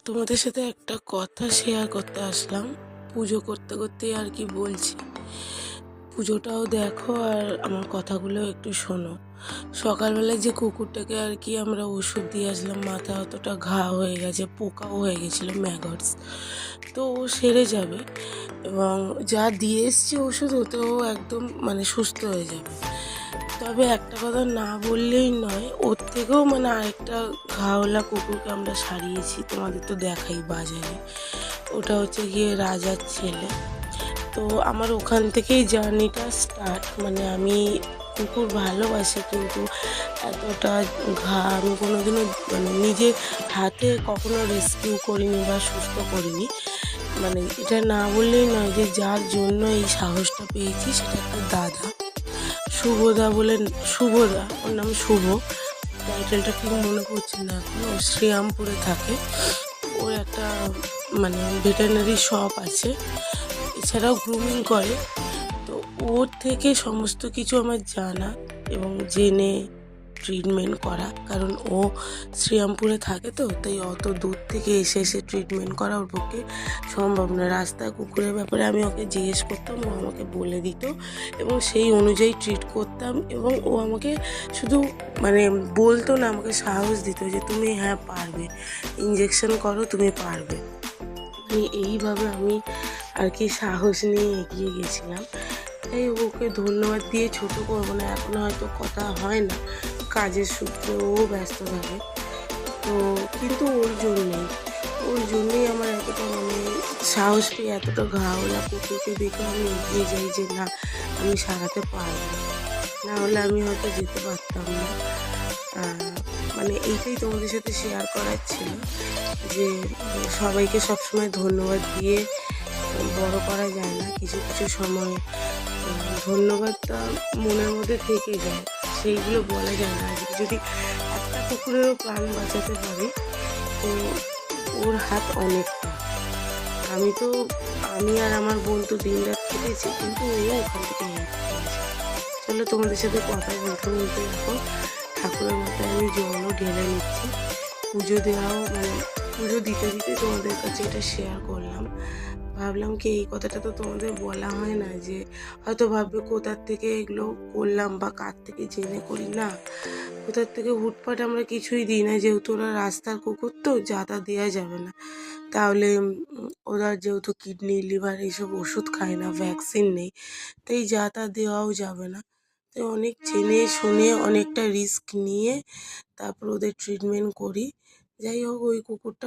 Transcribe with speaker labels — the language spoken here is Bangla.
Speaker 1: তোমাদের সাথে একটা কথা শেয়ার করতে আসলাম। পুজো করতে করতেই আর কি বলছি, পুজোটাও দেখো আর আমার কথাগুলো একটু শোনো। সকালবেলায় যে কুকুরটাকে আর কি আমরা ওষুধ দিয়ে আসলাম, মাথা অতটা ঘা হয়ে গেছে, পোকাও হয়ে গেছিলো, ম্যাগটস, তো ও সেরে যাবে এবং যা দিয়ে এসছি ওষুধ ওতেও একদম সুস্থ হয়ে যাবে। তবে একটা কথা না বললেই নয়, ওর থেকেও আরেকটা ঘাওলা কুকুরকে আমরা সারিয়েছি, তোমাদের তো দেখাই বাজারে। ওটা হচ্ছে গিয়ে রাজার ছেলে। তো আমার ওখান থেকেই জার্নিটা স্টার্ট। আমি কুকুর ভালোবাসি, কিন্তু এতটা ঘা আমি কোনোদিনও নিজে হাতে কখনো রেস্কিউ করিনি বা সুস্থ করিনি। এটা না বললেই নয় যে যার জন্য এই সাহসটা পেয়েছি সেটা একটা দাদা, শুভদা বলে। শুভদা, ওর নাম শুভ, টাইটেলটা ঠিক মনে পড়ছে না এখন। ও শ্রীরামপুরে থাকে। ওর একটা ভেটেরিনারি শপ আছে, এছাড়াও গ্রুমিং করে। তো ওর থেকে সমস্ত কিছু আমার জানা এবং জেনে ট্রিটমেন্ট করা, কারণ ও শ্রীরামপুরে থাকে, তো তাই অত দূর থেকে এসে এসে ট্রিটমেন্ট করা ওর পক্ষে সম্ভব না। রাস্তায় কুকুরের ব্যাপারে আমি ওকে জিজ্ঞেস করতাম, ও আমাকে বলে দিত এবং সেই অনুযায়ী ট্রিট করতাম। এবং ও আমাকে শুধু বলতো না, আমাকে সাহস দিত যে তুমি হ্যাঁ পারবে, ইঞ্জেকশন করো, তুমি পারবে। এইভাবে আমি আর কি সাহস নিয়ে এগিয়ে গেছিলাম। তাই ওকে ধন্যবাদ দিয়ে ছোট করবো না, এখন হয়তো কথা হয় না, কাজের সূত্রে ও ব্যস্ত থাকে। তো কিন্তু ওর জন্যেই আমার এতটা সাহস পেয়ে এতটা ঘাওলা কুকুরকে দেখে আমি এগিয়ে যাই যে না, আমি সারাতে পারবো। না হলে আমি হয়তো যেতে পারতাম না। এইটাই তোমাদের সাথে শেয়ার করার ছিল যে সবাইকে সবসময় ধন্যবাদ দিয়ে বড় করা যায় না। কিছু কিছু সময় ধন্যবাদটা মনের মধ্যে থেকে যায়, সেইগুলো বলা যায় না। আজকে যদি একটা কুকুরেরও প্রাণ বাঁচাতে পারি তো ওর হাত অনেকটা। আমি আর আমার বোন তো দিন রাত খেটেছি, কিন্তু ও ওখান থেকে হেল্প করেছে। চলো, তোমাদের সাথে কথা বলতে বলতে দেখো ঠাকুরের মাথায় আমি জলও ঢেলে নিচ্ছি। পুজো দেওয়াও পুজো দিতে দিতে তোমাদের কাছে এটা শেয়ার করলাম। ভাবলাম কি, এই কথাটা তো তোমাদের বলা হয় না, যে হয়তো ভাববে কোথার থেকে এগুলো করলাম বা কার থেকে জেনে করি। না, কোথার থেকে হুটপাট আমরা কিছুই দিই না, যেহেতু ওরা রাস্তার কুকুর, তো যাতা দেওয়া যাবে না। তাহলে ওরা যেহেতু কিডনি লিভার এইসব ওষুধ খায় না, ভ্যাকসিন নেই, তাই যাতা দেওয়াও যাবে না। তাই অনেক জেনে শুনে অনেকটা রিস্ক নিয়ে তারপর ওদের ট্রিটমেন্ট করি। যাই হোক, ওই কুকুরটা